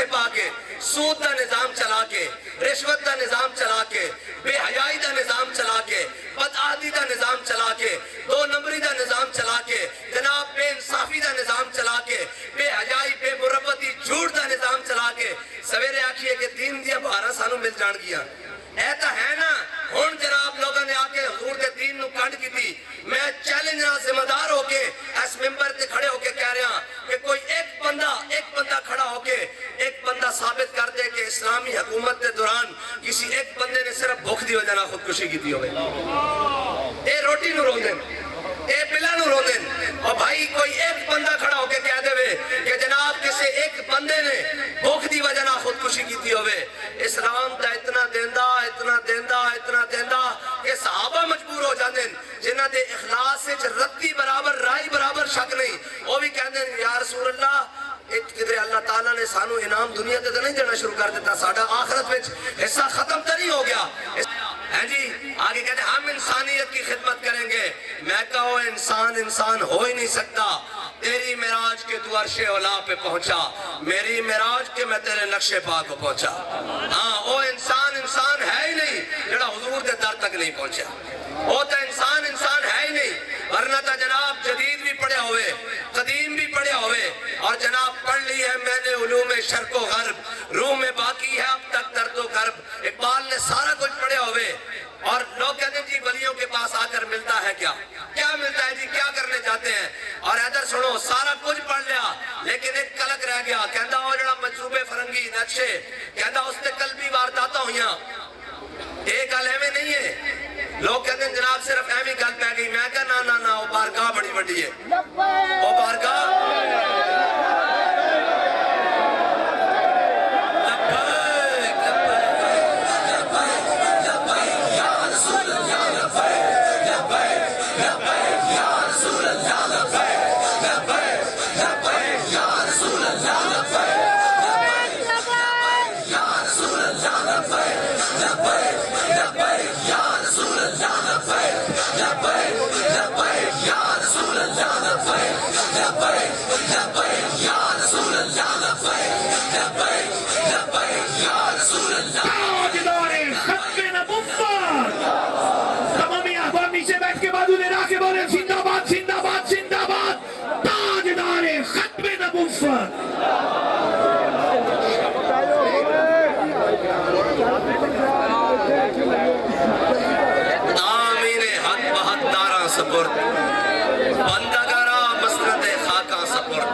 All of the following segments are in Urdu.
پیچھے پا کے سود دا نظام چلا کے رشوت دا نظام چلا کے بے حیائی دا نظام چلا کے بدعہدی دا نظام چلا کے دو نمبری دا نظام چلا کے جناب بے انصافی دا نظام چلا کے بے حیائی بے مربتی جھوٹ دا نظام چلا کے سویرے آکھیے کہ دین دیا بہارا سانو مل جان گیا ایتا ہے نا ہون جناب لوگوں نے آکے حضور دے دین نو کانڈ کی تھی میں چیلنج نہ ذمہ دار ہو کے اس ممبر تے کھڑے ہو کے کہہ رہا کہ کوئی ایک بندہ کھڑا ہو کے ایک بندہ ثابت کر دے کہ اسلامی حکومت دے دوران کسی ایک بندے نے صرف بھوک دی وجہ نہ خودکشی کی تھی ہوئے اے روٹی نو رو دیں اے پلا نو رو دیں اور بھائی کوئی ایک بندہ کھڑا ہو کے کہہ دے کہ جناب کسی ایک بندے نے بھوک دی وجہ نہ خودکشی کی تھی ہوئے اسلام دا اتنا دیندہ کہ صحابہ مجبور ہو جاندیں جنہ دے اخلاص سے رتی برابر رائی برابر شک نہیں وہ بھی کہندیں یا رسول اللہ کدھر اللہ تعالیٰ نے سانو انعام دنیا تے نہیں دینا شروع کر دیتا ساڑھا آخرت وچ حصہ ختم تو نہیں ہو گیا ہے جی آگے کہتے ہم انسانیت کی خدمت کریں گے میں کہو انسان ہو ہی نہیں سکتا تیری معراج کے تو عرش اولا پہ پہنچا میری معراج کے میں تیرے نقش پا کو پہنچا ہاں وہ انسان ہے ہی نہیں جڑا حضور دے در تک نہیں پہنچا وہ تو انسان ہے ہی نہیں ورنہ تا جناب جدید بھی پڑھے ہوئے قدیم بھی پڑھے ہوئے اور جناب پڑھ لی ہے میں نے علوم شرق و غرب روح میں باقی ہے اب تک درد و کرب اقبال نے سارا کچھ پڑھے ہوئے اور لوگ کہتے ہیں جی ولیوں کے پاس آ کر ملتا ہے کیا ملتا ہے جی کیا کرنے جاتے ہیں اور ادھر سنو سارا کچھ پڑھ لیا لیکن ایک کلک رہ گیا کہندہ وہ جڑا مجروبے فرنگی نقشے کہندہ اس نے قلبی وارداتا ہویاں ایک گل ایویں نہیں ہے لوگ کہتے ہیں جناب صرف ایویں گل پہ گئی میں کہا نا وہ بارگاہ بڑی بڑی ہے وہ بارگاہ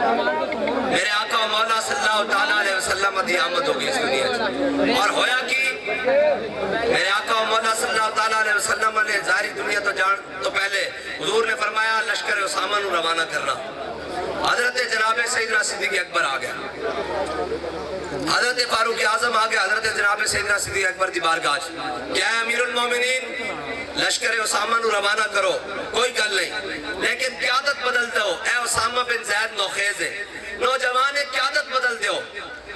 میرے آقا مولا صلی اللہ تعالیٰ علیہ وسلم دی آمد ہوگی اس دنیا سے اور ہویا کہ میرے آقا مولا صلی اللہ تعالیٰ علیہ وسلم نے ظاہری دنیا تو پہلے حضور نے فرمایا لشکر اسامہ نو روانہ کرنا حضرت جناب سیدنا صدیق اکبر آ گیا حضرت فاروق اعظم آ گیا حضرت جناب سیدنا صدیق اکبر دی بارگاہ کیا ہے امیر المومنین لشکر اسامہ نو روانہ کرو کوئی گل نہیں لیکن قیادت بدل دو اے اسامہ بن زید نوخیز ہے نوجوان قیادت بدل دیو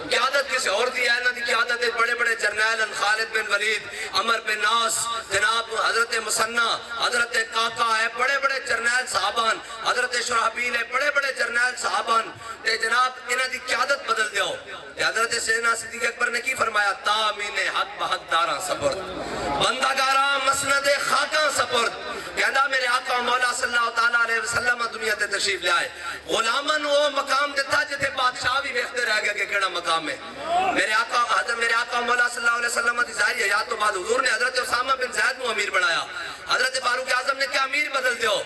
قیادت کسی اور دی ہے نا دی قیادت بڑے بڑے جرنیل خالد بن ولید عمر بن ناس جناب حضرت مسنہ حضرت کاکا ہے بڑے بڑے جرنیل صحابان حضرت شرحبیل ہے بڑے بڑے جرنیل صحابان تے جناب انہاں دی قیادت بدل دیو حضرت سیدنا صدیق اکبر نے کی فرمایا تامین حق بحق داراں سپرد بندگاراں مسند خاکاں سپرد کہنا میرے آقا مولا صلی اللہ تعالیٰ علیہ وسلم دنیا تے تشریف لے آئے غلامن وہ مقام دیتا جتے بادشاہ بھی ویختے رہ گیا کہ کیڑا مقام ہے میرے آقا مولا صلی اللہ علیہ وسلم دی ظاہری حیات تو بعد حضور نے حضرت اسامہ بن زید نو امیر بنایا حضرت فاروق اعظم نے کیا امیر بدل دیو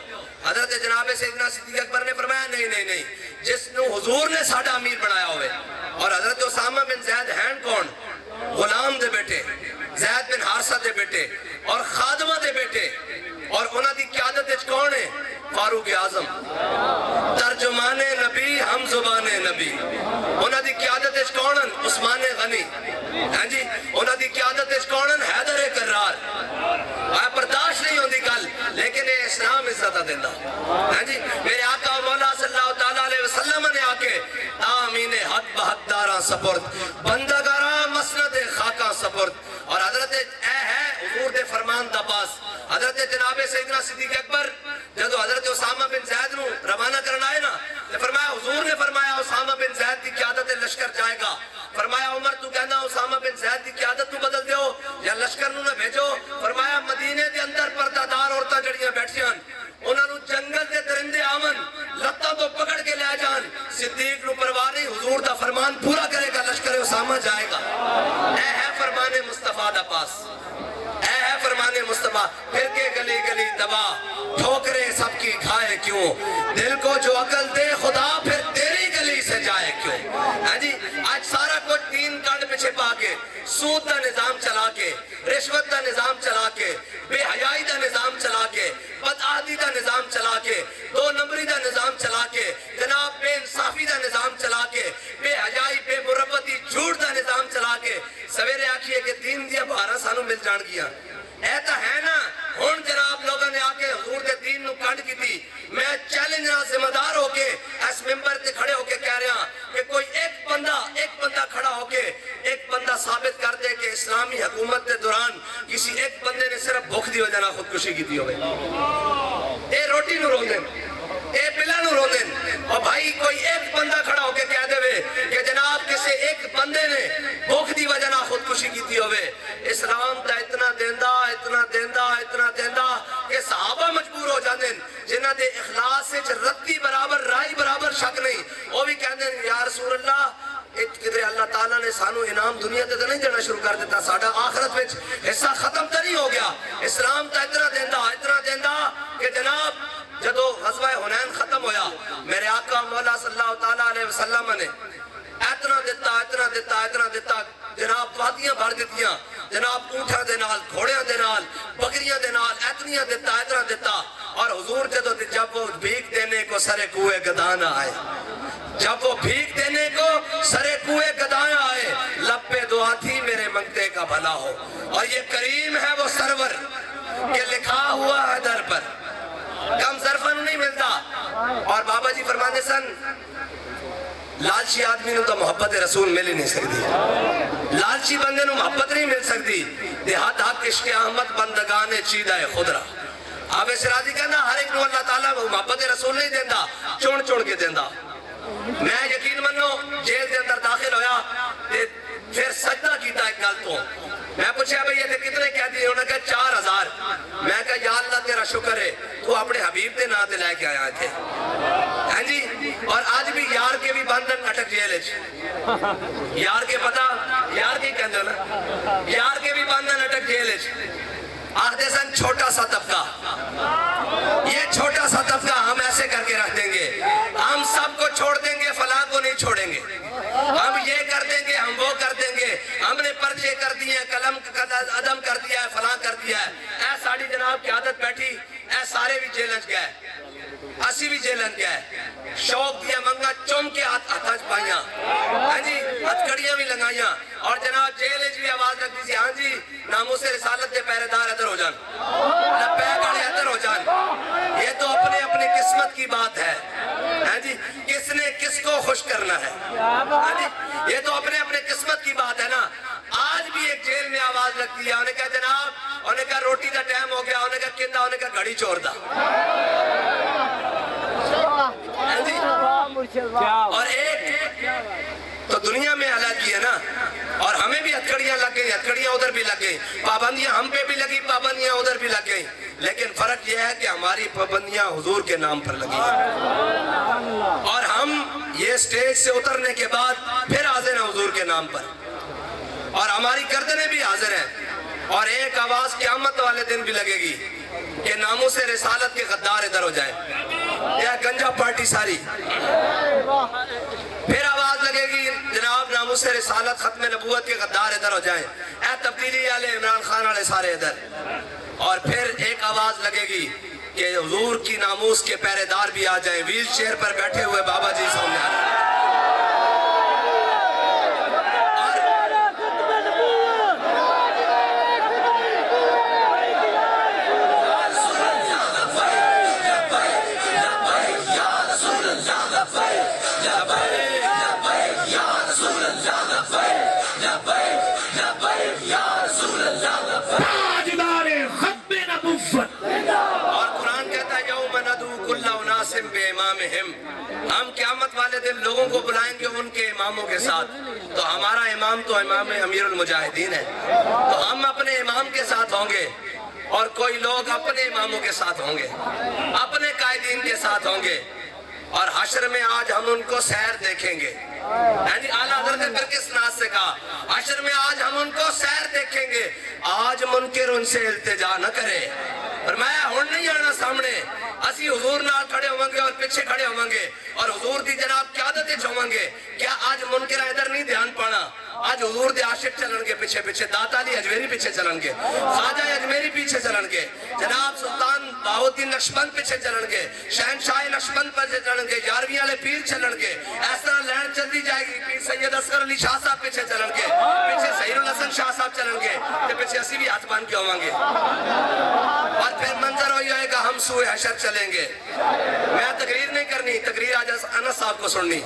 حضرت جناب سیدنا صدیق اکبر نے فرمایا نہیں جس نو حضور نے ساڑھا امیر بنایا ہوئے اور حضرت اسامہ بن زید ہیں کون غلام دے بیٹے زید بن حارثہ دے بیٹے اور خادمہ دے بیٹے اور انہاں دی قیادت اچ کون ہے فاروق اعظم ترجمان نبی ہم زبان نبی انہاں دی قیادت اچ کون ہیں عثمان غنی ہاں جی انہاں دی قیادت اچ کون ہیں حیدر کرار برداشت نہیں ہوندی گل لیکن یہ اسلام عزت دیندہ ہاں جی میرے آقا مولا صلی اللہ تعالیٰ علیہ وسلم نے آکے آمین حق بحق داراں سپرد بندگاراں مسند خاکاں سپرد اور حضرت اے ہے حضور دے فرمان دا پاس حضرت جناب سیدنا صدیق اکبر جدو حضرت اسامہ بن زید نو روانہ کرنا آئے نا فرمایا حضور نے فرمایا اسامہ بن زید کی قیادت لشکر جائے گا فرمایا بن زید کی قیادت نو بدل دیو یا لشکر نو نہ بھیجو. فرمایا مدینے دے اندر پردہ دار عورتاں جڑیاں بیٹھیاں انہاں نو جنگل دے درندے آون لتاں تو پکڑ کے لے جان. صدیق نو پرواہ نہیں, حضور دا فرمان پورا کرے گا, لشکر اسامہ جائے گا. اے ہے فرمان مصطفیٰ دا پاس, اے ہے فرمان مصطفیٰ. پھر کے گلی گلی دبا ٹھوکرے سب کی کھائے کیوں, دل کو جو عقل دے خدا پھر تیری گلی سے جائے کیوں. ہاں جی, آج سارا کچھ تین کانڈ پیچھے پا کے, سود دا نظام چلا کے, رشوت دا نظام چلا کے, بے حیائی دا نظام چلا کے, بدعہدی دا نظام چلا کے, دو نمبری دا نظام چلا کے, جناب بے انصافی دا نظام چلا کے, بے حیائی بے مربتی جھوٹ دا نظام چلا کے سویرے آکھیے کہ دین دیا بہارا سانو مل جان گیا. ایتا ہے نا ہون جناب لوگوں نے آکے حضور دے دین نو کانڈ کی تھی. میں چیلنج نہ ذمہ دار ہو کے اس ممبر تے کھڑے ہو کے کہہ رہا کہ کوئی ایک بندہ کھڑا ہو کے ایک بندہ ثابت کر دے کہ اسلامی حکومت دے دوران کسی ایک بندے نے صرف بھوک دی وجہ نہ خودکشی کی تھی ہوئے. اے روٹی نو رو دیں, اے پلا نو رو دیں. اور بھائی کوئی ایک بندہ کھڑا ہو کے کہہ دے کہ جناب کسی ایک بندے نے بھوک دی وجہ نہ خودکشی کی تھی ہوئے. اسلام تا اتنا دیندہ کہ صحابہ مجبور ہو جاندے جنہ دے اخلاص سے رتی برابر رائی برابر شک نہیں. وہ بھی کہندے یا رسول اللہ کدھر اللہ تعالیٰ نے سانو انعام دنیا تے نہیں دینا شروع کر دیتا, ساڈا آخرت وچ حصہ ختم تو نہیں ہو گیا. اسلام تا اتنا دیندہ کہ جناب جدو غزوہ حنین ختم ہویا میرے آقا مولا صلی اللہ تعالیٰ علیہ وسلم نے اتنا دیتا جناب وادیاں بھر دیتیاں, جناب اونٹاں دے نال, گھوڑیاں دے نال, بکریاں دے نال, اتنا دیتا. اور حضور جب وہ بھیک دینے کو سرے کوئے گدانا آئے, جب وہ بھیک دینے کو سرے کوئے گدانا آئے, لب پہ دعا تھی میرے منگتے کا بھلا ہو. اور یہ کریم ہے وہ سرور کہ لکھا ہوا ہے در پر, کم ظرفن نہیں ملتا. اور بابا جی فرماتے سن لالچی آدمی نو تو محبت رسول مل ہی نہیں سکتی, لالچی بندے نو محبت نہیں مل سکتی. دیہات حق عشق احمد بندگان چیدہ خدرہ. آپ سرازی کہنا ہر ایک نو اللہ تعالیٰ محبت رسول نہیں دیندہ, چون کے دیندہ. میں یقین منو جیل دے اندر داخل ہویا پھر سجدہ کیتا ایک گل تو میں پوچھا بھئی یہ کتنے کہہ دیئے, انہوں نے کہا 4000. میں کہا یا اللہ تیرا شکر ہے تو اپنے حبیب دے ناتے لے کے آیا تھے. ہاں جی, اور آج بھی یار کے بھی بندن اٹک جیلے یار کے پتا یار کے کہندے نا, یار کے بھی بندن اٹک جیلے آخدے سن چھوٹا سا طبقہ, یہ چھوٹا سا طبقہ ہم ایسے کر کے رکھ دیں گے, ہم سب کو چھوڑ دیں گے فلاں کو نہیں چھوڑیں گے, ہم یہ کر دیں گے ہم وہ کر دیں گے, ہم نے پرچے کر دیے قلم عدم کر دیا ہے فلاں کر دیا ہے. اے ساڑی جناب کی عادت بیٹھی, اے سارے بھی جیلنج گئے, اسی بھی جیلنج گئے, شوق دیا منگا چوم کے ہاتھ پائیاں, ہاں جی ہتھ کڑیاں بھی لگائیاں. اور جناب جیلنج بھی آواز رکھ دیسی ہاں جی ناموس رسالت دے پہرے دار ادھر ہو جان, لبیک والے ادھر ہو جان. یہ تو اپنے قسمت کی بات ہے. ہاں جی کس نے کس کو خوش کرنا ہے, ہاں جی یہ تو اپنے قسمت کی بات ہے نا. آج بھی ایک جیل میں آواز لگتی ہے, انہیں کہا جناب, انہیں کہا روٹی دا ٹائم ہو گیا, انہیں کہا کندہ, انہیں کہا گھڑی چور دا. اور ایک تو دنیا میں الگ ہی ہے نا, اور ہمیں بھی ہتھکڑیاں لگ گئی, ہتھکڑیاں ادھر بھی لگ گئی, پابندیاں ہم پہ بھی لگی, پابندیاں ادھر بھی لگ گئی. لیکن فرق یہ ہے کہ ہماری پابندیاں حضور کے نام پر لگی ہیں, اور ہم یہ سٹیج سے اترنے کے بعد پھر حاضر ہیں حضور کے نام پر, اور ہماری گردنیں بھی حاضر ہیں. اور ایک آواز قیامت والے دن بھی لگے گی کہ ناموس رسالت کے غدار ادھر ہو جائے, یا گنجا پارٹی ساری. پھر آواز لگے گی جناب ناموس رسالت ختم نبوت کے غدار ادھر ہو جائیں, اے تبدیلی والے عمران خان والے سارے ادھر. اور پھر ایک آواز لگے گی کہ حضور کی ناموس کے پہرے دار بھی آ جائیں, ویل چیئر پر بیٹھے ہوئے بابا جی سامنے آ رہے ہیں. اور قرآن کہتا ہے یوم ندعو کل اناس بامامہم, ہم قیامت والے والے دن لوگوں کو بلائیں گے ان کے اماموں کے ساتھ، تو ہمارا امام تو امام امیر المجاہدین ہے، تو ہم اپنے امام کے ساتھ ہوں گے، اور کوئی لوگ اپنے اماموں کے ساتھ ہوں گے، اپنے قائدین کے ساتھ ہوں گے، اور حشر میں آج ہم ان کو سیر دیکھیں گے۔ یعنی اعلیٰ حضرت نے پھر کس ناز سے کہا، حشر میں آج ہم ان کو سیر دیکھیں گے، آج منکر ان سے التجا نہ کرے، فرمایا ہن نہیں آنا سامنے، اسی حضور نال کھڑے ہوں گے اور پیچھے کھڑے ہوں گے، اور حضور دی جناب قیادت ہوں گے۔ کیا آج منکر ادھر نہیں دھیان پانا، آج حضور دے عاشق چلن گے پیچھے پیچھے، داتا علی اجمیری پیچھے چلن گے، خواجہ اجمیری پیچھے چلن گے، جناب سلطان بہاؤالدین نقشبند پیچھے چلن گے، شہنشاہ نقشبند پیچھے چلن گے، یارویں والے پیر چلن گے، اس طرح لین چلتی جائے گی، پیر سید اصغر علی شاہ صاحب پیچھے چلن گے، پیچھے سہیر الحسن شاہ صاحب چلن گے، تے پیچھے اسی بھی ہاتھ بان کے ہوں گے، اور پھر منظر ہوئی ہوئے گا ہم سوئے حشر چلیں گے۔ میں تقریر نہیں کرنی، تقریر آج انس صاحب کو سننی۔